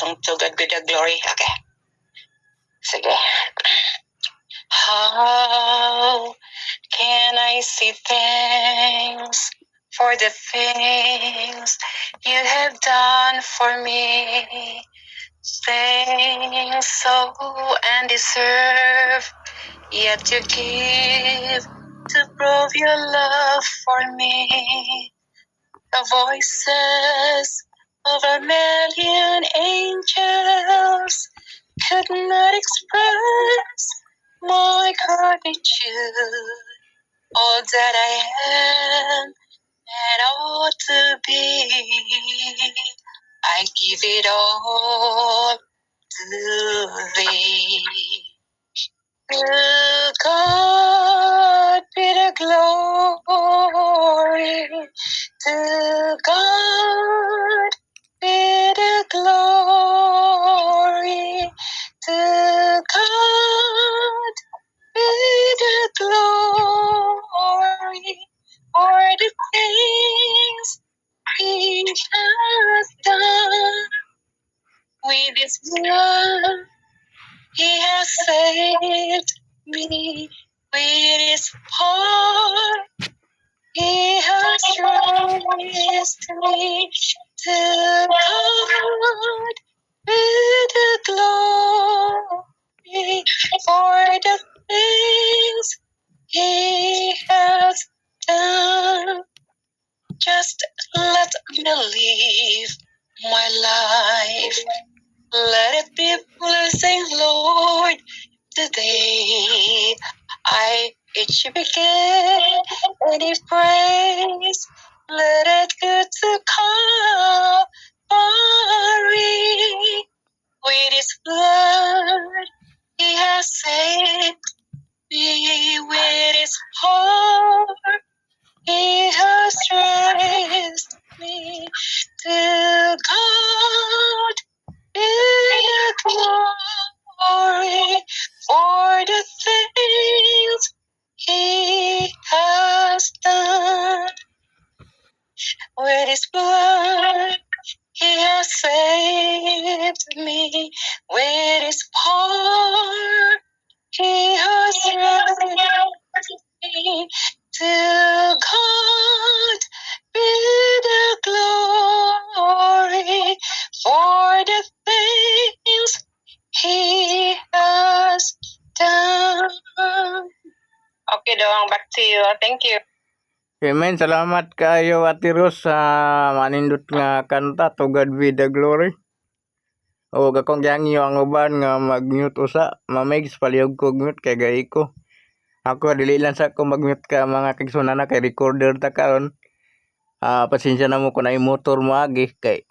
atong To God be the glory. Okay. Sige. How can I say thanks for the things you have done for me? Things so undeserved, yet you give to prove your love for me. The voices of a million angels could not express my gratitude. All that I am and ought to be, I give it all to thee. To God be the glory. To God be the glory. To God be the glory for the things He has done. With His blood, He has saved me. With His heart, He has raised me. To God be the glory for the things He has done. Just let me live my life. Let it be blessing, Lord, today. I each begin any praise. Let it go to Calvary. With His blood, He has saved me. With His heart, He has raised me. To God be the glory for the things He has done. With His blood, He has saved me. With His power, He has raised me. To God be the glory for the things He has done. Okay, Dong. Back to you. Thank you. Amen. Salamat kayo Ate Ros sa manindot nga kanta To God be the glory. O gakong giangyo ang uban nga mag-mute usa, mamigs palihog ko mute kay gay ko. Ako dili lang sa ko mag-mute ka mga kigsunan kay recorder ta karon. Pasensya na mo kung ay motor mo agi kay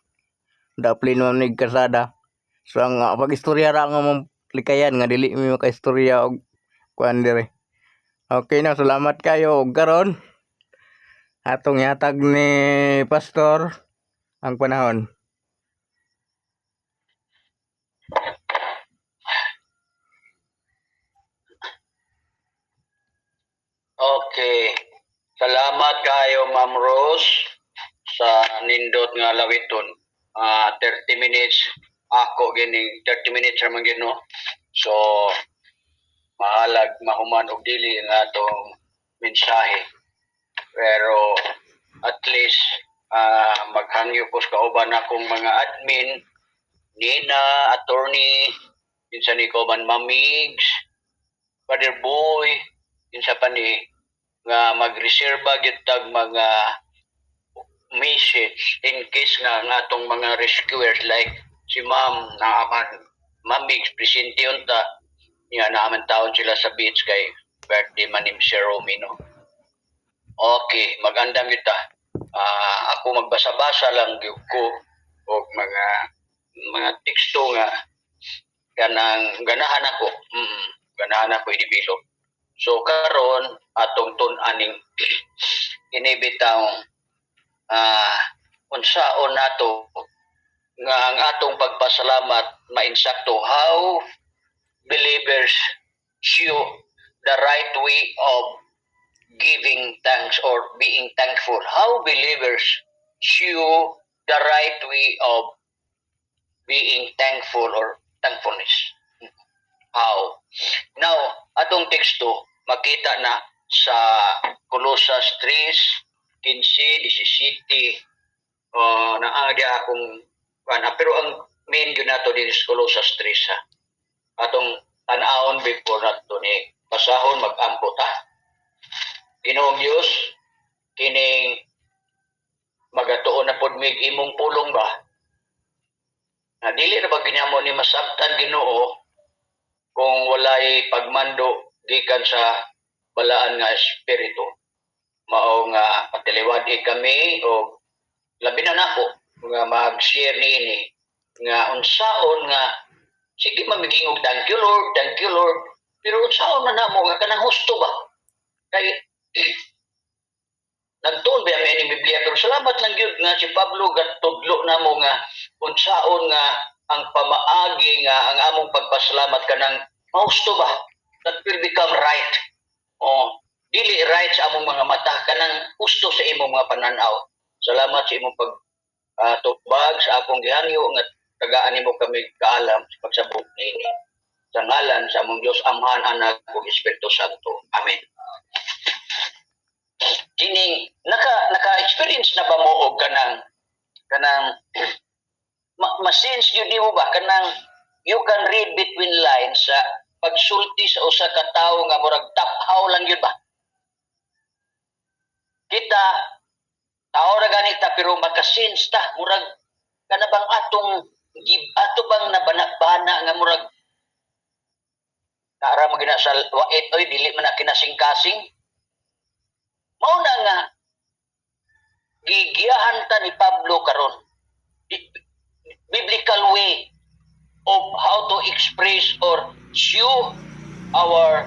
daplin mo nig kasada. So ang pag-istorya ra nga mong likayan nga dili mi maka-istorya og kuan dire. Okay na, salamat kayo og karon atong yatag ni pastor ang panahon. Okay. Salamat kayo, Ma'am Rose, sa nindot nga lawiton. 30 minutes ako gining 30 minutes ra man gid no. So mahalag mahuman og dili nga atong mensahe. Pero at least maghangyo ko sa kauban akong mga admin, Nina, attorney, kinsa ni kauban Mamigs, Father Boy, kinsa pa ni nga magreserba gyud tag mga message in case nga ang atong mga rescuers like si Ma'am naaman Mamigs presente unta niya naaman taon sila sa beach kay birthday man ni Sir Romino. Okay, magandang kita. Ako magbasa-basa lang gyud ko og mga teksto nga kanang ganahan ako. Ganahan ako i-develop. So karon atong tun-aning inibitaw unsaon nato nga ang atong pagpasalamat mainsakto how believers show the right way of giving thanks or being thankful. How believers show the right way of being thankful or thankfulness. How? Now, atong teksto makita na sa Colossus 3:15, 17, naagi akong pero ang main yun nato din sa Colossus 3 ha. Atong tan-awon before nato ni basahon mag-ampo ta. Ginoong Dios kining magatuon na pod mig imong pulong ba? Na dili na ba ginyamo ni masabtan Ginoo kung walay pagmando gikan sa balaan nga espiritu. Mao nga patiliwadi kami o labi na nako nga mag-share niini nga unsaon nga sige mamigingog thank you Lord pero unsaon man namo nga kanang husto ba kay nagtuon ba may ni Biblia pero salamat lang gyud nga si Pablo gatudlo namo nga unsaon nga ang pamaagi nga ang among pagpasalamat kanang mahusto ba that will become right dili right sa among mga mata kanang husto sa imong mga pananaw. Salamat sa imong tubag sa akong gihangyo nga tagaan nimo kami kaalam sa pagsabot niini. Sa ngalan sa among Dios Amahan, Anak ug Espiritu Santo. Amen. Kining naka-experience na ba mo og kanang ma-sense yun mo ba kanang you can read between lines sa pagsulti sa usa ka tawo nga murag taphaw lang yun ba? Kita tao ra ganita pero makasense ta murag kana bang ato bang nabana nga murag tara magina sa wait oy dili man na kinasing-kasing mao na nga gigiyahan ta ni Pablo karon biblical way of how to express or show our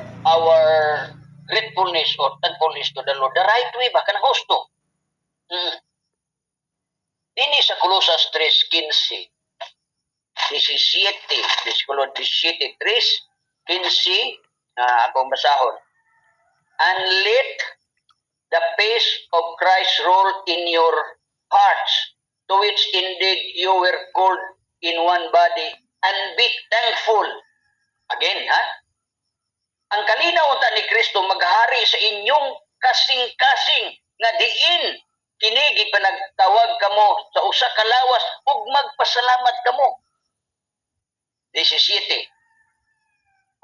gratefulness or thankfulness to the Lord the right way ba kanang husto. Dini sa Colossus 3:15, 17, versículo 17, 3:15, akong basahon. And let the peace of Christ rule in your hearts, to which indeed you were called in one body, and be thankful. Again, ang kalinaw unta ni Kristo maghari sa inyong kasing-kasing nga diin kini gipanagtawag kamo sa usa ka lawas ug magpasalamat kamo. 17.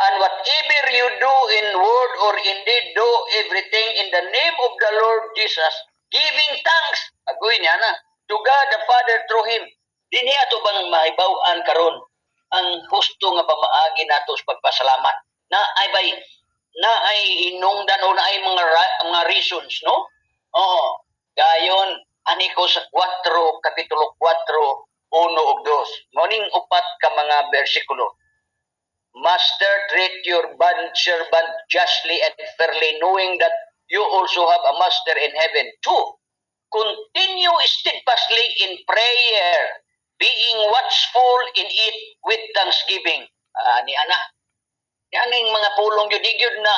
And whatever you do in word or in deed, do everything in the name of the Lord Jesus, giving thanks. Agoy niya na. To God the Father through Him. Dini ato bang mahibaw-an karon ang husto nga pamaagi nato sa pagpasalamat. Na ay hinungdan o na ay mga reasons, no? Gayon, ani ko sa 4, kapitulo 4, 1 ug 2. Morning upat ka mga bersikulo. Master, treat your servant justly and fairly, knowing that you also have a master in heaven. 2. Continue steadfastly in prayer, being watchful in it with thanksgiving. Ni ana. Yaning mga pulong yun, yun na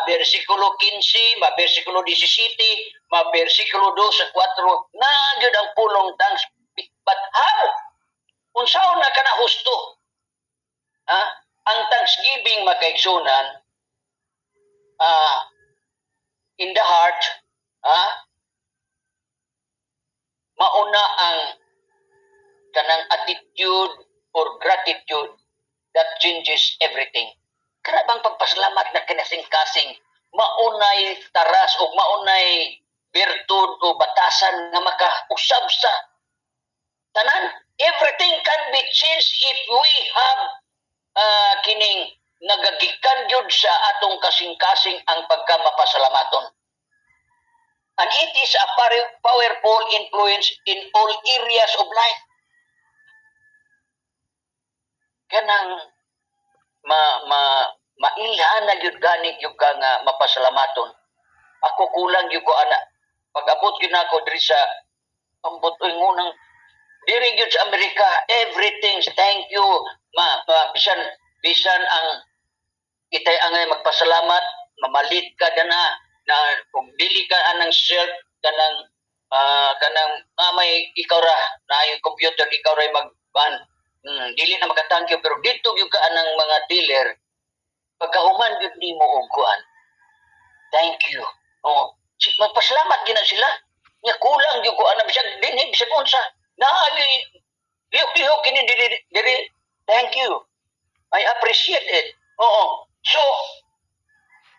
bersikulo 15, bersikulo 17, bersikulo 2 sa 4, na yun ang pulong thanks. But how? Unsaon na ka na husto? Ang thanksgiving makaigsunan in the heart, mauna ang kanang attitude or gratitude that changes everything. Kana bang pagpasalamat na kinasing-kasing maunay taras o maunay virtud o batasan nga makausab sa tanan. Everything can be changed if we have kining nagagikan yun sa atong kasing-kasing ang pagkamapasalamaton. And it is a powerful influence in all areas of life. Kanang mailhan na yun gani yung nga mapasalamaton. Ako kulang yung ko anak. Pag-abot yun ako diri sa ambot ngunang diri yun sa Amerika, everything, thank you. Bisan ang itay angay magpasalamat, mamalit ka na kung dili ka anang self kanang may ikaw ra na yung computer ikaw ra dili na maka-thank you, pero dito yung ka ng mga dealer, pagkahuman yun di mo og kuan. Thank you. Oh, magpasalamat gina sila. Nya kulang yung kuan na bisag dinhi bisag unsa. Naali lihok kini diri. Thank you. I appreciate it. Oo. So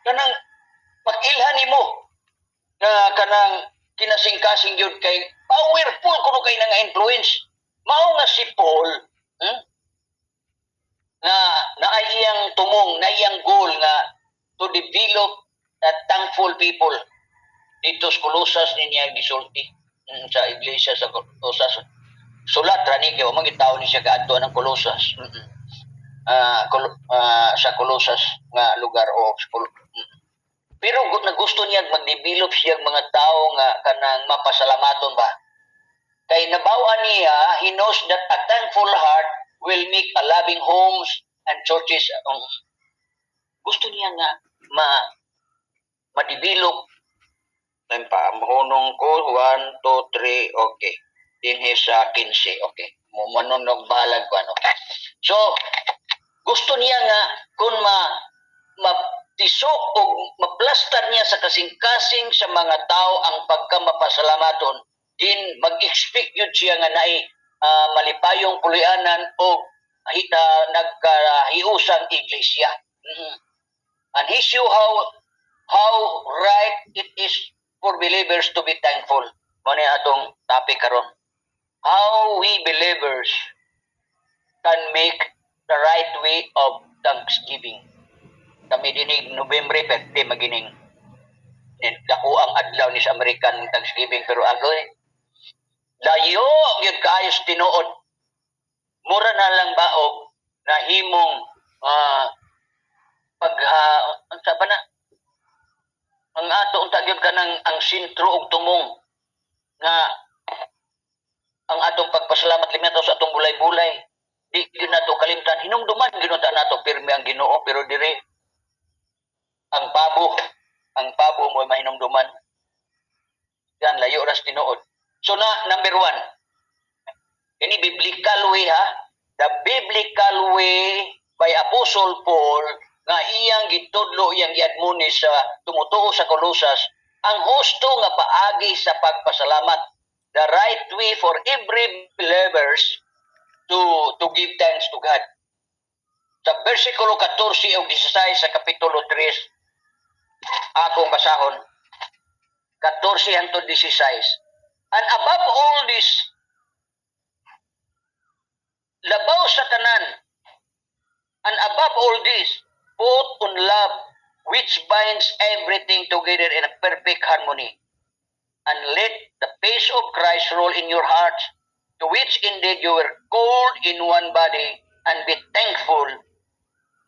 kanang pag-ilhan nimo na kanang kinasing-kasing yun kay powerful kuno kay nga influence. Mao nga si Paul, na naay iyang tumong, na iyang goal nga to develop thankful people dito sa Colossus niya gisulti sa iglesia sa Colossus. Sulat ra ni kay o mangitaw ni siya kaadto ng Colossus. Sa Colossus nga lugar o pero gusto niya mag-develop siya mga tao nga kanang mapasalamaton ba. Kay nabawa niya, he knows that a thankful heart will make a loving homes and churches. Gusto niya nga ma-develop. Mahunong ko, 1, 2, 3, okay. Dinhi sa 15, okay. Manunog balag ko, ano. So, gusto niya nga kung matisok o maplastar niya sa kasing-kasing sa mga tao ang pagkamapasalamaton, din mag-expect yun siya nga naay malipayong pulianan o nagkahiusang iglesia. And he show how right it is for believers to be thankful. Muna atong topic karon. How we believers can make the right way of thanksgiving. Kami dinig Nobyembre 30 magining dako ang adlaw ni sa American Thanksgiving, pero agoy layo gyud kaayos tinuod. Mura na lang baog na himong unsa ba na ang ato unta gyud kanang ang sentro og tumong nga ang atong pagpasalamat limitaw sa atong bulay-bulay. Di gyud nato kalimtan hinumduman gyud nato pirmi ang Ginoo, pero dire ang pabo mo mahinumduman. Yan layo ras tinuod. So number 1, ini biblical way ha. The biblical way by Apostle Paul nga iyang gitudlo, iyang giadmonish sa tumutuo sa Colossus, ang husto nga paagi sa pagpasalamat. The right way for every believers to give thanks to God. Sa versikulo 14 o 16 sa kapitulo 3, akong basahon, 14 hangtod 16. And above all this, labaw sa tanan, and above all this, put on love, which binds everything together in a perfect harmony. And let the peace of Christ rule in your hearts, to which indeed you were called in one body, and be thankful.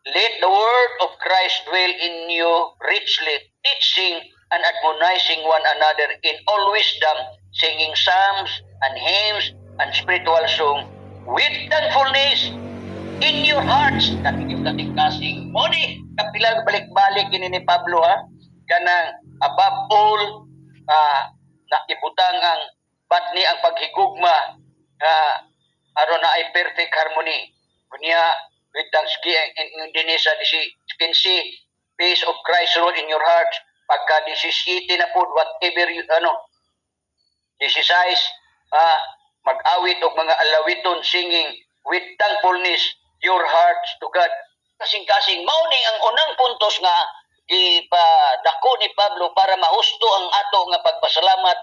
Let the word of Christ dwell in you richly, teaching and admonishing one another in all wisdom, singing psalms and hymns and spiritual song with thankfulness in your hearts. Kating kasing moni kapila balik-balik kini ni Pablo ha, kanang above all naibutang ang batni ang paghigugma aron na ay perfect harmony. Kunya with thanksgiving din sa 15, peace of Christ rule in your hearts. Pagka 17 na po, whatever you, 16, mag-awit o mga alawiton, singing with thankfulness your hearts to God. Kasing-kasing, mauni ang unang puntos nga ipadako ni Pablo para mahusto ang ato nga pagpasalamat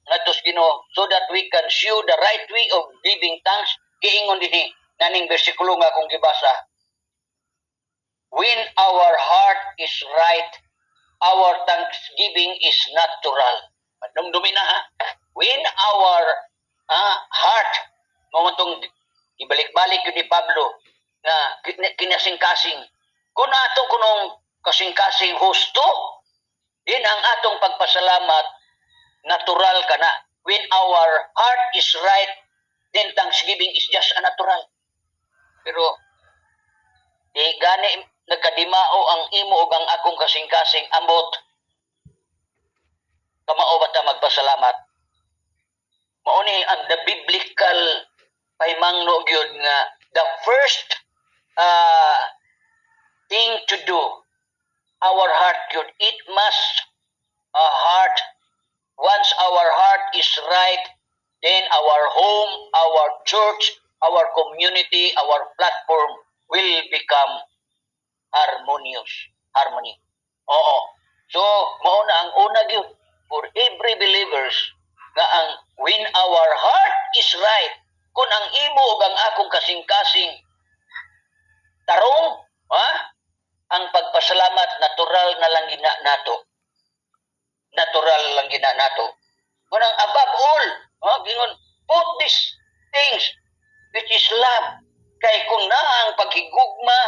ngadto sa Ginoo, so that we can show the right way of giving thanks. Giingon dinhi naning bersikulo nga akong gibasa. When our heart is right, our thanksgiving is natural. Dumdumi na ha. When our heart, mamutong ibalik-balik yun ni Pablo, na kinasing-kasing. Kung ato kunong kasing-kasing husto, din ang atong pagpasalamat, natural ka na. When our heart is right, then thanksgiving is just a natural. Pero, di gani nagkadimao ang imo ug ang akong kasing-kasing ambot kamao bata magpasalamat. Mao ni ang the biblical pahimangno gyud nga the first uh, thing to do, our heart gyud, it must a heart. Once our heart is right, then our home, our church, our community, our platform will become harmony. Oo. So, mao na ang una gyud for every believers nga ang when our heart is right, kung ang imo ug ang akong kasing-kasing tarong, ang pagpasalamat natural na lang gina nato. Natural lang gina nato. Kunang above all, gingon, put these things which is love. Kay kung naa ang paghigugma,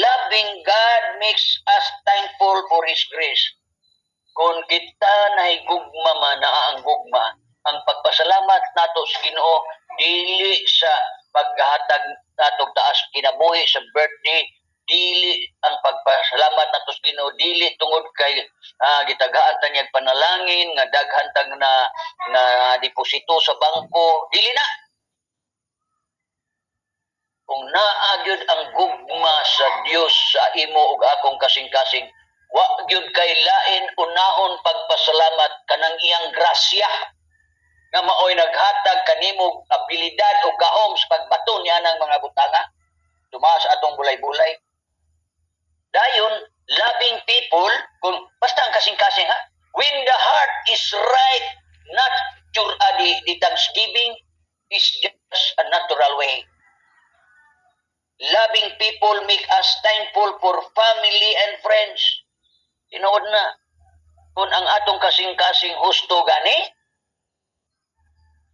loving God makes us thankful for His grace. Kung kita nahigugma man, naa ang gugma, ang pagpasalamat nato sa Ginoo dili sa paghatag natong taas kinabuhi sa birthday, dili ang pagpasalamat nato sa Ginoo dili tungod kay gitagaan ta niyang panalangin nga daghan tag na deposito sa bangko, dili na. Kung naa gyud ang gugma sa Dios sa imo ug akong kasing-kasing, wa gyud kay lain unahon pagpasalamat kanang iyang grasya nga maoy naghatag kanimo abilidad o gahom sa pagbaton niya ng mga butanga tumaas atong bulay-bulay. Dayon, loving people, kung basta ang kasing-kasing when the heart is right, not the thanksgiving is just a natural way. Loving people make us thankful for family and friends. Tinuod na, kung ang atong kasing-kasing husto gani,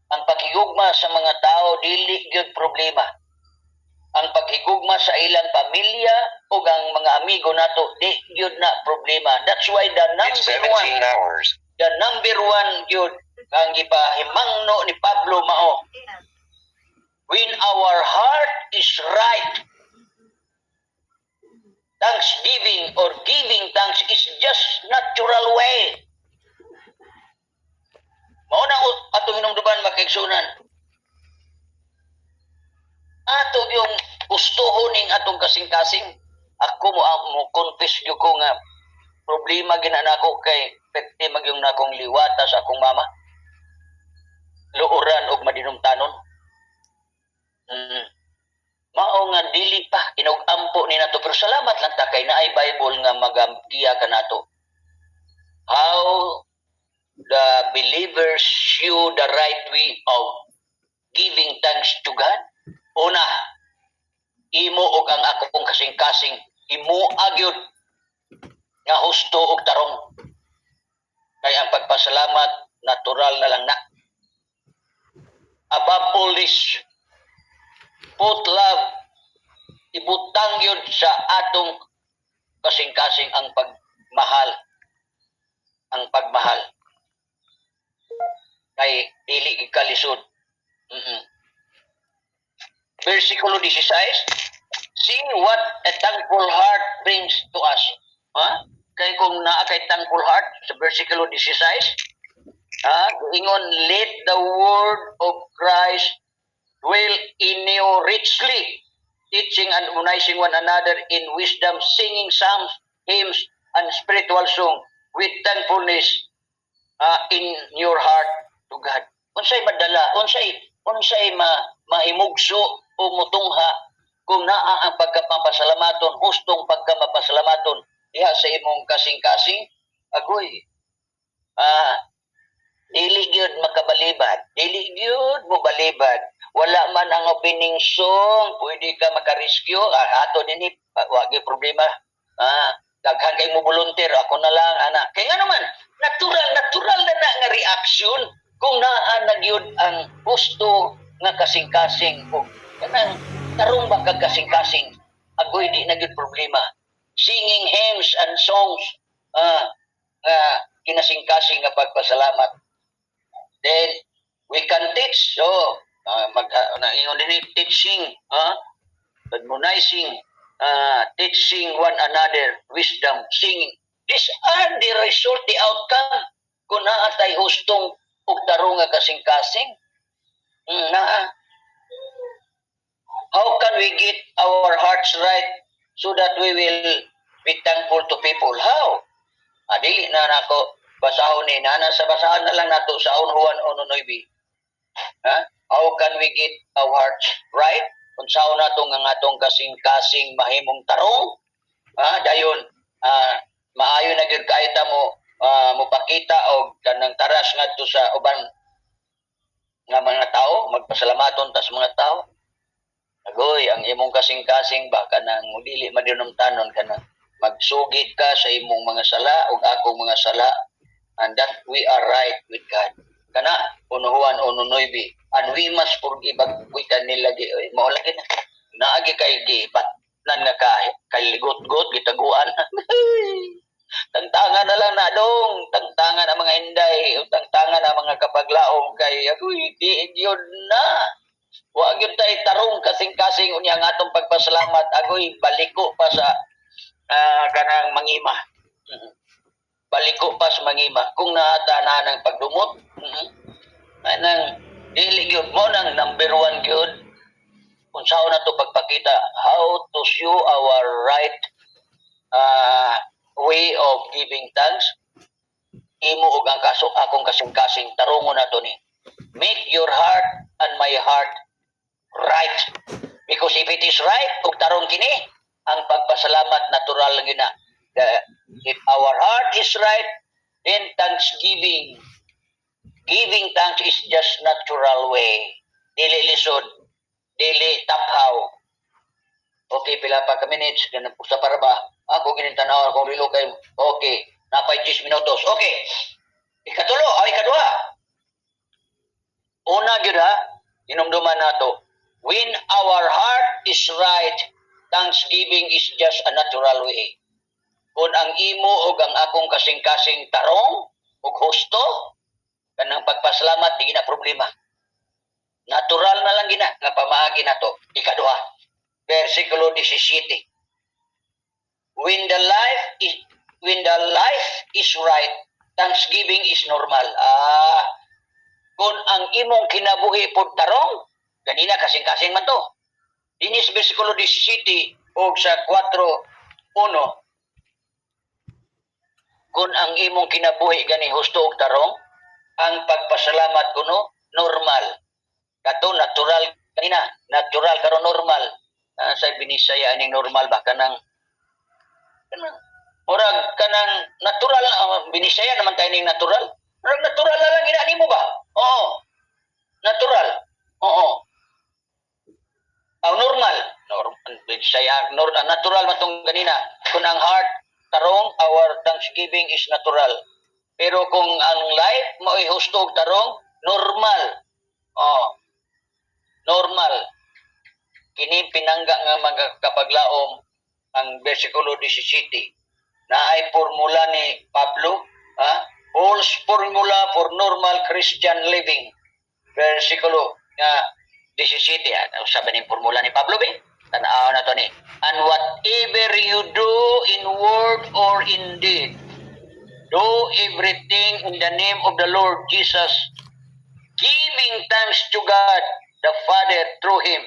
ang paghigugma sa mga tao dili gyud problema. Ang paghigugma sa ilang pamilya o ang mga amigo nato di gyud na problema. That's why the number one gyud ang gipahimangno ni Pablo mao, when our heart is right, thanksgiving or giving thanks is just natural way. Mao na atong hinungduban makaigsunan. Ato yung gustuhon ning atong kasing-kasing. Ako mo confess gyud ko nga problema ginanako kay pekte magyong nakong liwata sa akong mama. Luoran og madinumtanon. Mao nga dili pa inug-ampo ni nato, pero salamat lang ta kay naay Bible nga magagiya kanato. How the believers show the right way of giving thanks to God. Una, imo og ang akong kasing-kasing imo agyod nga husto og tarong. Kay ang pagpasalamat natural na lang na. Above all this, put love, ibutang yun sa atong kasing-kasing ang pagmahal. Ang pagmahal. Kay dili ikalisod. Versikulo 16, see what a thankful heart brings to us. Kay kung naa kay thankful heart, sa versikulo 16, ingon, let the word of Christ dwell in you richly, teaching and admonishing one another in wisdom, singing psalms, hymns, and spiritual song with thankfulness in your heart to God. Unsay madala, unsay mahimugso o mutungha kung naa ang pagkapasalamaton, hustong pagkamapasalamaton diha sa imong kasing-kasing, agoy. Dili gyud makabalibad, dili gyud mo balibad. Wala man ang opening song, pwede ka makarescue, ato dinhi wa gyud problema. Daghan kay mo volunteer, ako na lang ana. Kay nga naman, natural na nga reaction kung naa na gyud ang gusto nga kasing-kasing o kanang tarong ba kag kasing-kasing, agoy di na gyud problema. Singing hymns and songs nga kinasing-kasing nga pagpasalamat. Then we can teach, so ingon din teaching, admonishing, teaching one another wisdom, singing. These are the result, the outcome kung naa tay hustong ug tarong nga kasing-kasing. we get our hearts right so that we will be thankful to people? How? Dili na nako basahon ni nana sa basahan na lang nato sa Juan 1:9. How can we get our hearts right? Unsaon nato nga atong kasing-kasing mahimong tarong? Dayon maayo na gyud kaita mo mopakita og kanang taras ngadto sa uban nga mga tao, magpasalamaton ta sa mga tao. Agoy, ang imong kasing-kasing ba kanang dili madinumtanon kanang magsugid ka sa imong mga sala ug akong mga sala, and that we are right with God. Kana Juan 1:9, and we must forgive agwitan nila gi mao lagi na naagi kay gibatnan nga kay ligot-got gitaguan. Tangtangan na lang na dong, tangtangan ang mga inday, tangtangan ang mga kapaglaom kay agoy di yun na. Wa gyud tay tarong kasing-kasing unya nga atong pagpasalamat agoy baliko pa sa kanang mangima. Baliko pa sa mangima kung naata na ng pagdumot. Anang dili gyud mo nang number 1 gyud unsaon nato pagpakita how to show our right way of giving thanks. Imo og ang akong kasing-kasing tarongon nato ni make your heart and my heart right, because if it is right ug tarong kini ang pagpasalamat natural lang yun na. If our heart is right, then giving thanks is just natural way, dili lisod, dili taphaw. Okay, pila pa ka minutes kana sa para ba ako ginintanaw akong relo kay okay napay 10 minutos. Okay, ikaduha. Una gyud inumduman nato, when our heart is right, thanksgiving is just a natural way. Kung ang imo o ang akong kasing-kasing tarong o husto, kanang pagpasalamat, di na problema. Natural na lang gina, nga pamaagi na to. Ikaduha, versikulo 17. When the life is right, thanksgiving is normal. Kung ang imong kinabuhi pod tarong, ganina kasing-kasing man to. Dinis versikulo 17 o sa 4:1. Kung ang imong kinabuhi gani husto og tarong, ang pagpasalamat kuno normal. Kato natural kanina, natural karon normal. Sa binisaya aning normal ba kanang murag kanang natural binisaya naman tayo ning natural. Murag natural na lang gina nimo ba? Oo. Natural. Oo. Normal. Binisaya natural man tong ganina. Kung ang heart tarong, our thanksgiving is natural. Pero kung ang life mo husto og tarong, normal. Normal. Kini pinangga nga mga kapaglaom ang versikulo 17. Naay formula ni Pablo, Paul's formula for normal Christian living. Versikulo nga 17. Sabi ni formula ni Pablo ba? Tanaw na to ni. And whatever you do in word or in deed, do everything in the name of the Lord Jesus, giving thanks to God the Father through Him.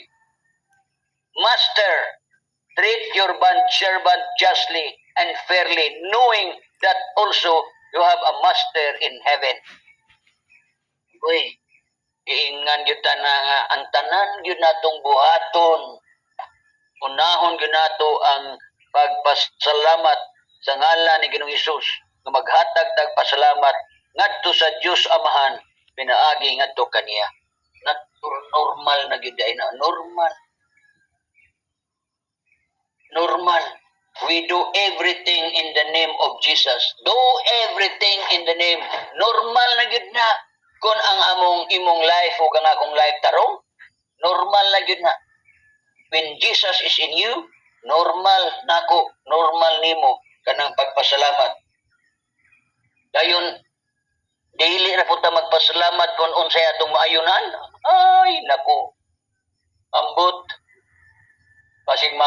Master, treat your servant justly and fairly, knowing that also you have a master in heaven. Uy, iingan yun na nga, ang tanan yun natong buhaton. Unahon yun nato ang pagpasalamat sa ngalan ni Ginoong Hesus, nga maghatag pasalamat ngadto sa Dios Amahan, pinaagi ngadto kaniya. Normal na gyud ay na normal. Normal. We do everything in the name of Jesus. Do everything in the name. Normal na gyud na. Kung ang imong life o ang akong life tarong, normal na gyud na. When Jesus is in you, normal nako, normal nimo kanang pagpasalamat. Dayon dili na punta magpasalamat kung unsay atong maayunan. Ay nako. Ambot pasig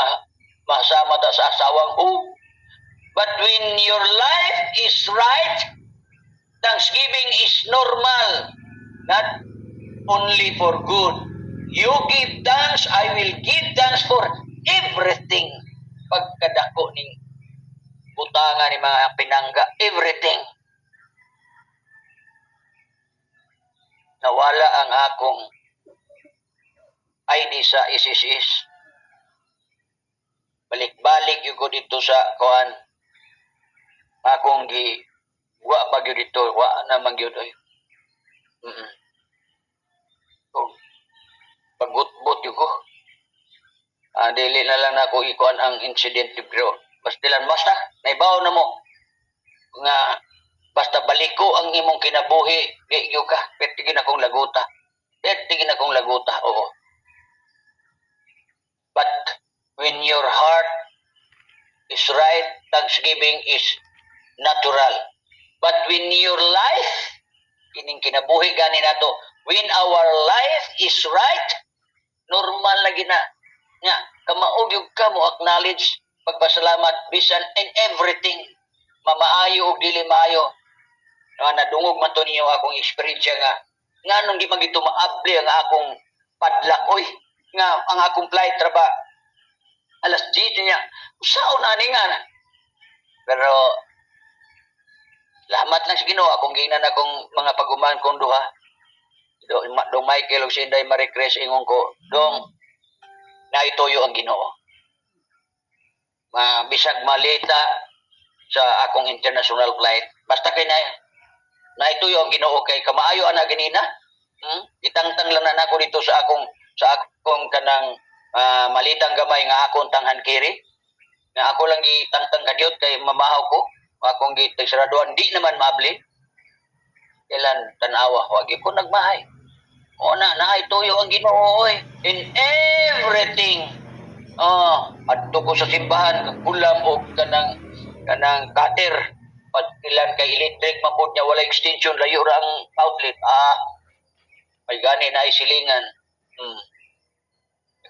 masama ta sa asawang But when your life is right, thanksgiving is normal, not only for good. You give thanks, I will give thanks ask for everything. Pagkadako ning butangan ni mga pinangga, everything. Nawala ang akong ID sa SSS. Balik-balik yung ko dito sa kuan. Akong wa ba gyud dito, wa naman gyud oy. Oh, pagutbot yung ko. Dili na lang ako ikuan ang incident bro. Basta naibaw na mo nga basta baliko ang imong kinabuhi giyo ka pertigin akong laguta oo. But when your heart is right, thanksgiving is natural. But when your life kining kinabuhi gani nato, when our life is right, normal lagi na nga kamaog yung ka mo acknowledge pagpasalamat bisan in everything mamaayo o dili maayo nadungog man to ninyo akong experience nga nung di magito maable ang akong padlakoy nga ang akong flight traba alas 10 niya usaon ani nga pero salamat lang sa Ginoo akong ginan akong mga paguman kong duha dong Michael ug si Inday Marie Chris ingon ko dong naituyo ang Ginoo. Bisag malita sa akong international flight. Basta kay naituyo ang Ginoo kay kamaayo ana ganina. Itangtang lang na nako dito sa akong kanang malitang gamay nga akong tanghan kiri. Nga ako lang gitangtang kadyot kay mamahaw ko. Akong gitagsaraduan di naman maabli. Kailan tanawa wag ko nagmahay. O naituyo ang Ginoo in everything. Adto ko sa simbahan kulam og kanang cutter pag ilan kay electric mapod niya wala extension layo ra ang outlet. May gani na isilingan.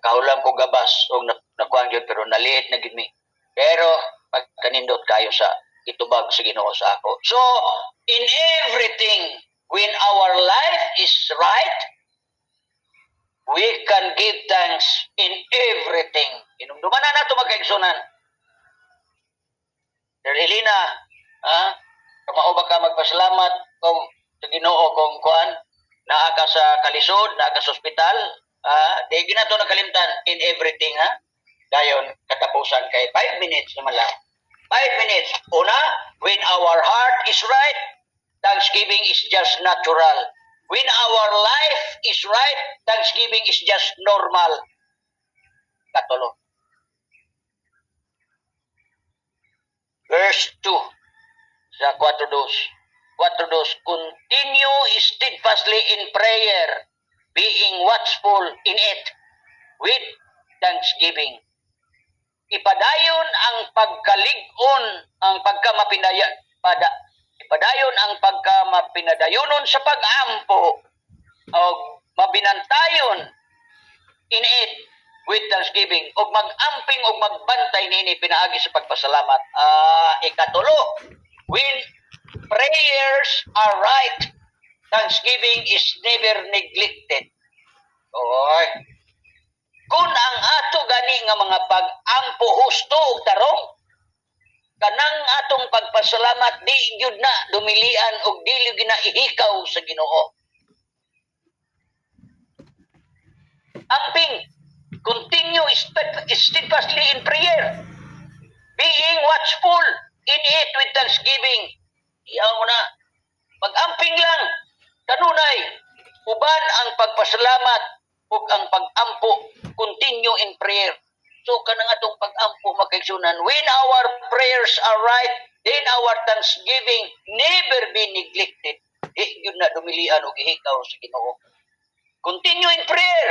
Kahulam ko gabas og nakuan gyud pero naliit na gid mi. Pero pag kanindot kayo sa itubag sa Ginoo sa ako. So in everything when our life is right, we can give thanks in everything. Inumduman na nato magkaigsunan. Elina, kamao ba ka magpasalamat kung sa Ginoo kung kuan naa ka sa kalisod, naa ka sa ospital, di ginato nakalimtan in everything Dayon katapusan kay 5 minutes naman lang. 5 minutes. Una, when our heart is right, thanksgiving is just natural. When our life is right, thanksgiving is just normal. Katulo. Verse 2 sa 4:2. Continue steadfastly in prayer, being watchful in it with thanksgiving. Ipadayon ang pagkalig-on, ang ipadayon ang pagkamapinadayonon sa pag-ampo o mabinantayon in it with thanksgiving o mag-amping o magbantay nini pinaagi sa pagpasalamat. Ikatulo, when prayers are right, thanksgiving is never neglected. Oy. Kung ang ato gani nga mga pag-ampo husto ug tarong kanang atong pagpasalamat di gyud na dumilian og dili gyud na ihikaw sa Ginoo. Amping continue steadfastly in prayer, being watchful in it with thanksgiving. Iyaw mo na mag-amping lang kanunay uban ang pagpasalamat ug ang pag-ampo continue in prayer. So kanang atong pag-ampo makaigsunan when our prayers are right, then our thanksgiving never be neglected. Yun na dumilian og ihikaw sa Ginoo. Continue in prayer.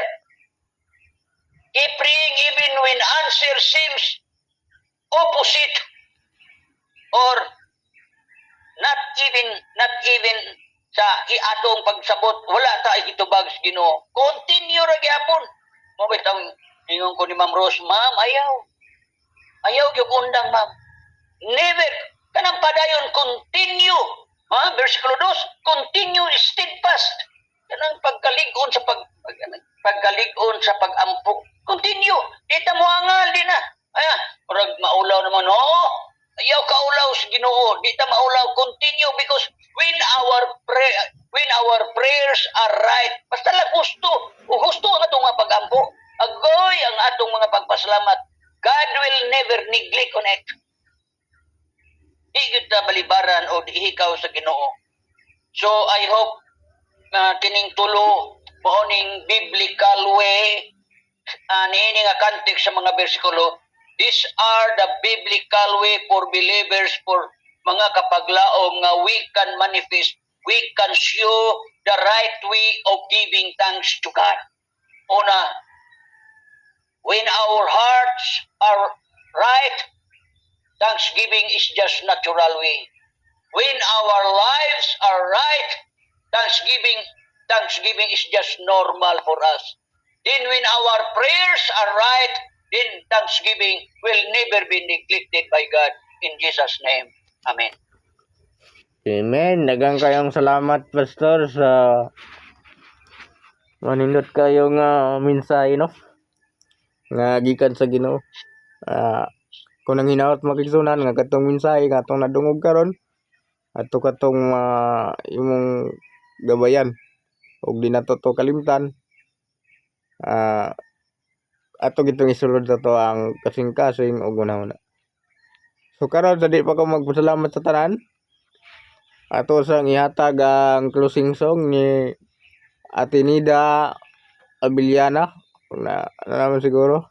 Keep praying even when answer seems opposite or not even sa atong pagsabot wala ta itubag sa Ginoo. Continue ra gyapon. Mo bitang ingon ko ni Ma'am Rose, Ma'am, ayaw gyud undang, Ma'am. Never kanang padayon continue. Versikulo 2, continue steadfast. Kanang pagkalig-on sa pagkalig-on sa pag-ampo. Continue. Dita mo di ta maulaw continue because when our prayers are right, basta lang gusto ang atong mga pagampo. Agoy ang atong mga pagpasalamat. God will never neglect on it. Di kita balibaran o ihikaw sa Ginoo. So I hope na kining tulo mooning biblical way niini nga context sa mga bersikulo. These are the biblical way for believers, for mga kapaglaom nga we can manifest, we can show the right way of giving thanks to God. Una, when our hearts are right, thanksgiving is just natural way. When our lives are right, thanksgiving is just normal for us. Then when our prayers are right, then thanksgiving will never be neglected by God. In Jesus' name. Amen. Amen. Daghang kayong salamat, Pastor, sa manindot kayong mensahe, no? Nga gikan sa Ginoo. Kung nang hinaot makigsunan nga katong mensahe nga atong nadungog karon, ato katong imong gabayan ug di nato to kalimtan. Ato gitong isulod sa to ang kasing-kasing ug una-una. So karon sa di pa ko magpasalamat sa tanan, ato sang ihatag ang closing song ni Ate Nida Abiliana na naman siguro.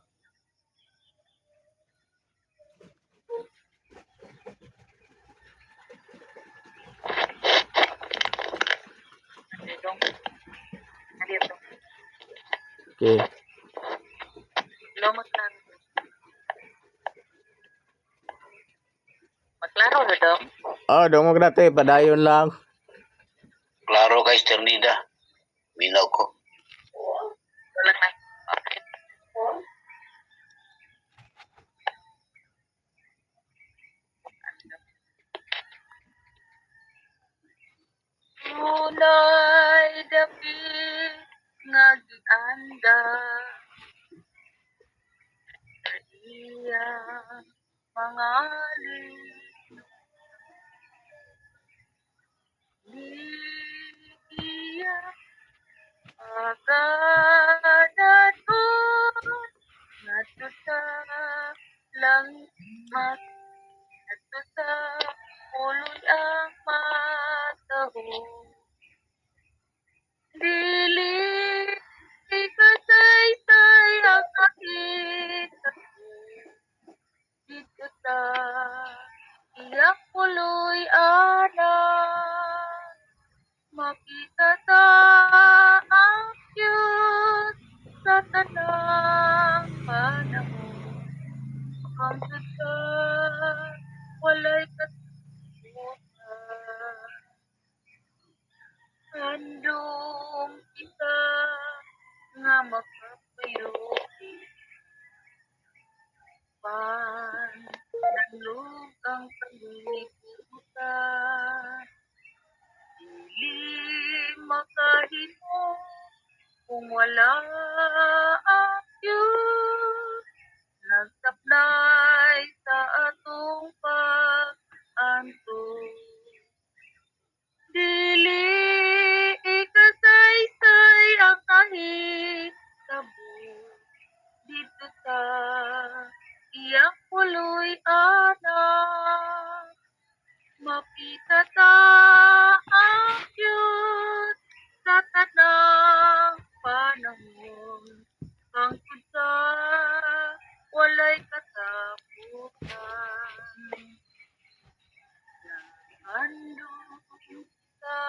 Okay. Maklaro na dong. Dungog natin, padayon lang. Klaro kay Sister Nida. Minaw ko. Walang na. Okay. Tunay dapit nga gianda sa iyang mga liya agad ko ngadto sa langit ngadto sa uloy ang mataho dili ikasaysay ang nakita ko dito sa iyang uloy anak makita ta ang Diyos sa tanang panahon hangtod sa walay katapusan handong kita nga makapayuki nanlug ang kalibutan dili makahimo kung wala ang Diyos nagsaplay sa atong pag-antog dili ikasaysay ang nahitabo dito sa iyang puloy anak makita ta ang Diyos sa tanang panahon hangtod sa walay katapusan handog kita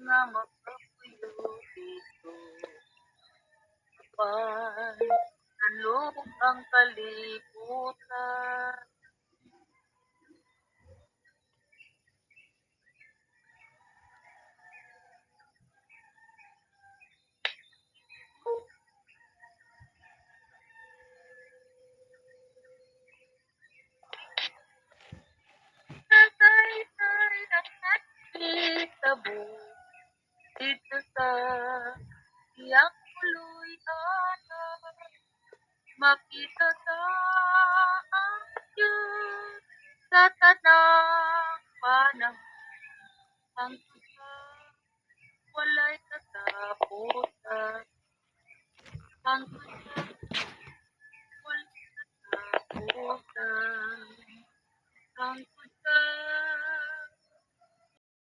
nga makapuyo dito handog ang kalibutan Saysay ang naghitabo dito sa iyang puloy anak makita ta ang Diyos sa tanang panahon hanggang sa walay katapusan. Hanggang